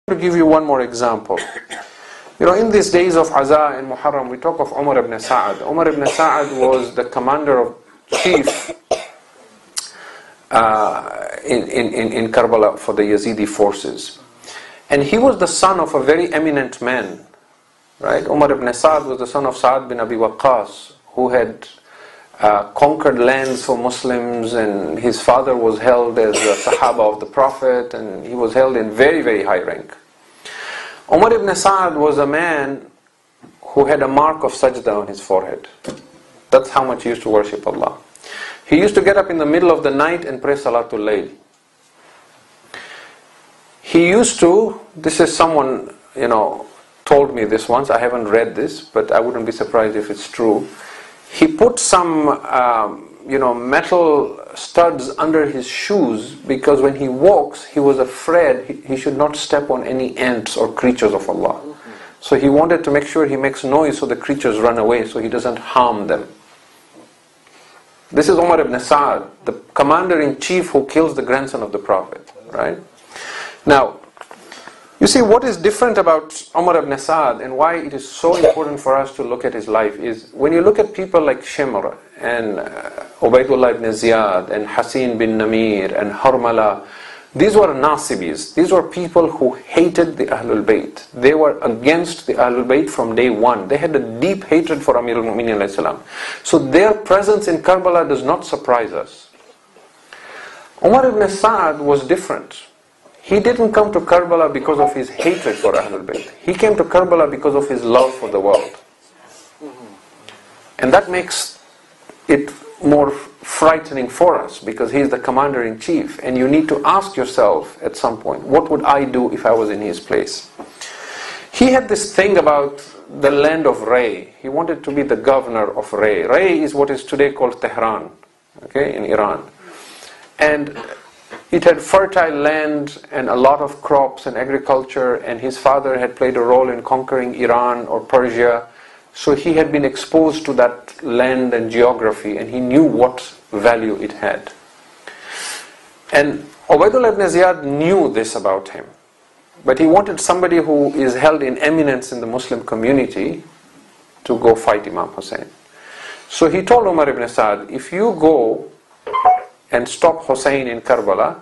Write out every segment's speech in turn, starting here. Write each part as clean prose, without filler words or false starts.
To give you one more example. In these days of Aza and Muharram, we talk of Umar Ibne Saad. Umar Ibne Saad was the commander of chief in Karbala for the Yazidi forces. And he was the son of a very eminent man. Right? Umar Ibne Saad was the son of Saad bin Abi Waqqas, who had conquered lands for Muslims, and his father was held as a Sahaba of the Prophet, and he was held in very, very high rank. Umar Ibne Saad was a man who had a mark of sajda on his forehead. That's how much he used to worship Allah. He used to get up in the middle of the night and pray Salatul Layl. He used to, this is someone, told me this once, I haven't read this, but I wouldn't be surprised if it's true. He put some, metal studs under his shoes because when he walks, he was afraid he should not step on any ants or creatures of Allah. So he wanted to make sure he makes noise so the creatures run away, so he doesn't harm them. This is Umar Ibne Saad, the commander-in-chief who kills the grandson of the Prophet. Right? Now, you see, what is different about Umar Ibne Saad and why it is so important for us to look at his life is when you look at people like Shimr and Ubaidullah ibn Ziyad and Hasin bin Namir and Harmala, these were Nasibis. These were people who hated the Ahlul Bayt. They were against the Ahlul Bayt from day one. They had a deep hatred for Amir al-Mu'minin alayhi salam. So their presence in Karbala does not surprise us. Umar ibn Saad was different. He didn't come to Karbala because of his hatred for Ahlul Bayt. He came to Karbala because of his love for the world. And that makes it more frightening for us because he is the commander-in-chief. And you need to ask yourself at some point, what would I do if I was in his place? He had this thing about the land of Ray. He wanted to be the governor of Ray. Ray is what is today called Tehran, in Iran. And it had fertile land and a lot of crops and agriculture, and his father had played a role in conquering Iran or Persia. So he had been exposed to that land and geography, and he knew what value it had. And Ubaidullah ibn Ziyad knew this about him. But he wanted somebody who is held in eminence in the Muslim community to go fight Imam Hussain. So he told Umar ibn Saad, if you go and stop Hussain in Karbala,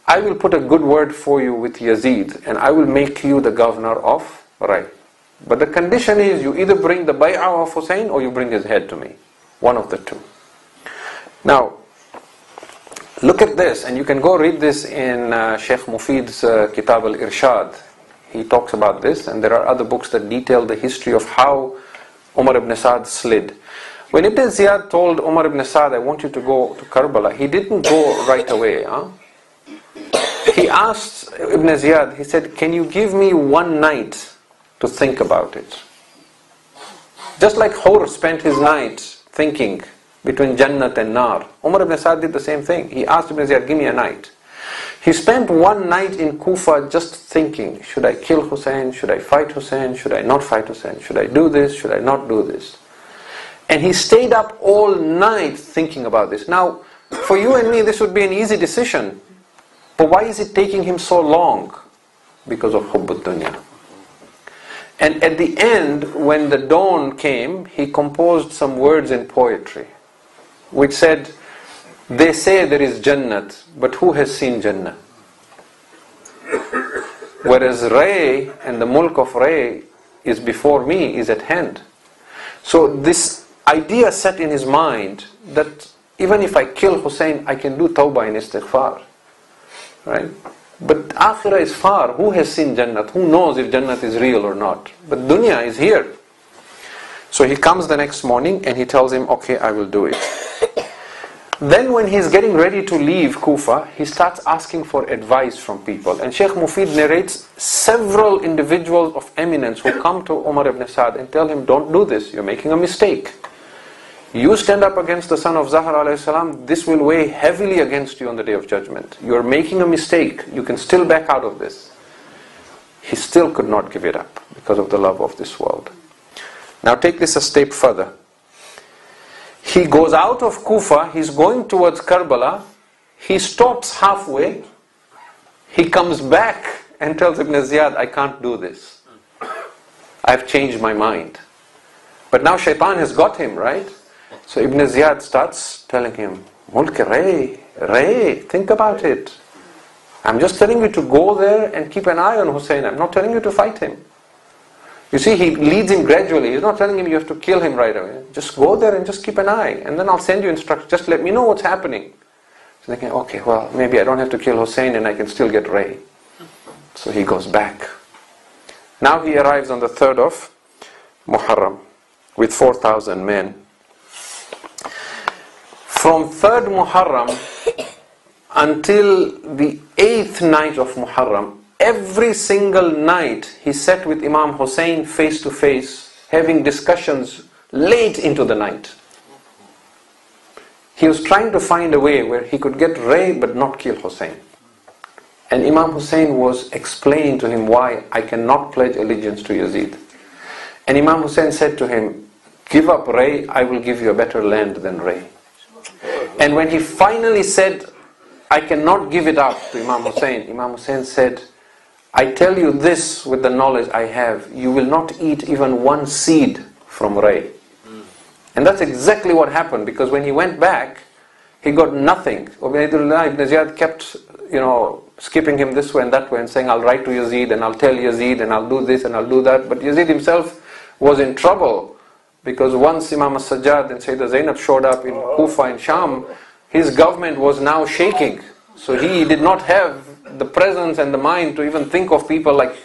I will put a good word for you with Yazid, and I will make you the governor of Ray. But the condition is you either bring the bay'ah of Hussain or you bring his head to me. One of the two. Now, look at this, and you can go read this in Sheikh Mufid's Kitab al-Irshad. He talks about this, and there are other books that detail the history of how Umar ibn Saad slid. When Ibn Ziyad told Umar ibn Saad, I want you to go to Karbala, he didn't go right away. He asked Ibn Ziyad, he said, can you give me one night to think about it? Just like Hur spent his night thinking between Jannat and Nar, Umar ibn Saad did the same thing. He asked Ibn Ziyad, give me a night. He spent one night in Kufa just thinking, should I kill Hussain? Should I fight Hussain? Should I not fight Hussain? Should I do this? Should I not do this? And he stayed up all night thinking about this. Now, for you and me, this would be an easy decision. But why is it taking him so long? Because of Hubbud Dunya. And at the end, when the dawn came, he composed some words in poetry, which said, they say there is Jannat, but who has seen Jannah? Whereas Ray and the mulk of Ray is before me, is at hand. So this idea set in his mind that even if I kill Hussain, I can do tawbah and istighfar. Right? But akhirah is far. Who has seen Jannat? Who knows if Jannat is real or not? But dunya is here. So he comes the next morning and he tells him, okay, I will do it. Then when he's getting ready to leave Kufa, he starts asking for advice from people. And Sheikh Mufid narrates several individuals of eminence who come to Umar ibn Saad and tell him, don't do this, you're making a mistake. You stand up against the son of Zahra alayhi salam, this will weigh heavily against you on the Day of Judgment. You are making a mistake, you can still back out of this. He still could not give it up because of the love of this world. Now take this a step further. He goes out of Kufa, he's going towards Karbala, he stops halfway, he comes back and tells Ibn Ziyad, I can't do this. I've changed my mind. But now shaitan has got him, right? So Ibn Ziyad starts telling him, Mulk Ray, think about it. I'm just telling you to go there and keep an eye on Hussein. I'm not telling you to fight him. You see, he leads him gradually. He's not telling him you have to kill him right away. Just go there and just keep an eye. And then I'll send you instructions. Just let me know what's happening. So thinking, okay, well, maybe I don't have to kill Hussein and I can still get Ray. So he goes back. Now he arrives on the 3rd of Muharram with 4,000 men. From 3rd Muharram until the 8th night of Muharram, every single night he sat with Imam Hussain face to face, having discussions late into the night. He was trying to find a way where he could get Ray but not kill Hussein. And Imam Hussain was explaining to him why I cannot pledge allegiance to Yazid. And Imam Hussain said to him, give up Ray, I will give you a better land than Ray. And when he finally said, I cannot give it up to Imam Hussain said, I tell you this with the knowledge I have, you will not eat even one seed from Ray. And that's exactly what happened, because when he went back, he got nothing. Ubaydullah ibn Ziyad kept, skipping him this way and that way and saying, I'll write to Yazid and I'll tell Yazid and I'll do this and I'll do that. But Yazid himself was in trouble, because once Imam as-Sajjad and Sayyidah Zainab showed up in Kufa in Sham, his government was now shaking. So he did not have the presence and the mind to even think of people like,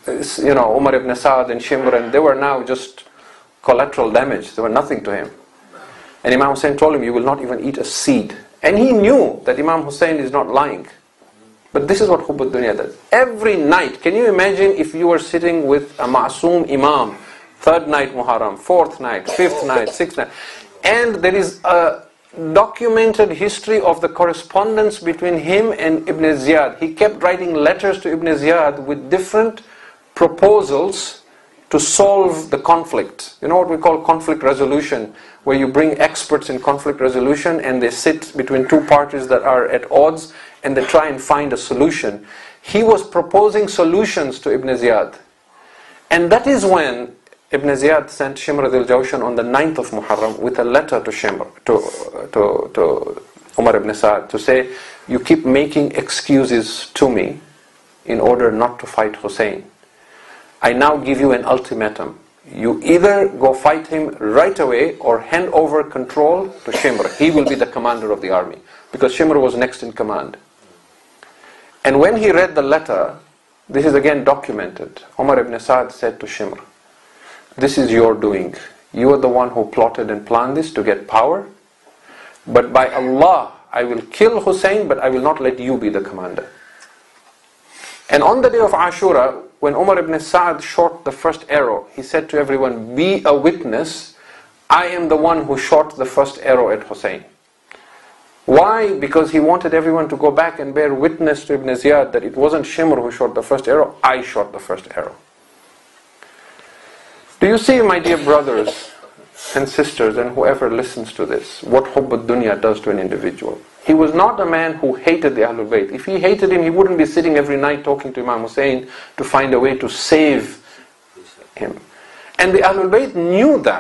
Umar Ibne Saad and Shimr, and they were now just collateral damage. They were nothing to him. And Imam Hussain told him, you will not even eat a seed. And he knew that Imam Hussain is not lying. But this is what Hubb al-Dunya does. Every night, can you imagine if you were sitting with a Ma'soom Imam, 3rd night Muharram, 4th night, 5th night, 6th night, and there is a documented history of the correspondence between him and Ibn Ziyad. He kept writing letters to Ibn Ziyad with different proposals to solve the conflict. You know what we call conflict resolution, where you bring experts in conflict resolution and they sit between two parties that are at odds and they try and find a solution. He was proposing solutions to Ibn Ziyad. And that is when Ibn Ziyad sent Shimr al-Jawshan on the 9th of Muharram with a letter to Shimr, to Umar Ibne Saad, to say, you keep making excuses to me in order not to fight Hussein. I now give you an ultimatum. You either go fight him right away or hand over control to Shimr. He will be the commander of the army, because Shimr was next in command. And when he read the letter, this is again documented, Umar Ibne Saad said to Shimr, this is your doing. You are the one who plotted and planned this to get power. But by Allah, I will kill Hussein, but I will not let you be the commander. And on the day of Ashura, when Umar ibn Saad shot the first arrow, he said to everyone, be a witness, I am the one who shot the first arrow at Hussein. Why? Because he wanted everyone to go back and bear witness to Ibn Ziyad that it wasn't Shimr who shot the first arrow, I shot the first arrow. Do you see, my dear brothers and sisters, and whoever listens to this, what Hubb al-Dunya does to an individual? He was not a man who hated the Ahlul Bayt. If he hated him, he wouldn't be sitting every night talking to Imam Hussain to find a way to save him. And the Ahlul Bayt knew that.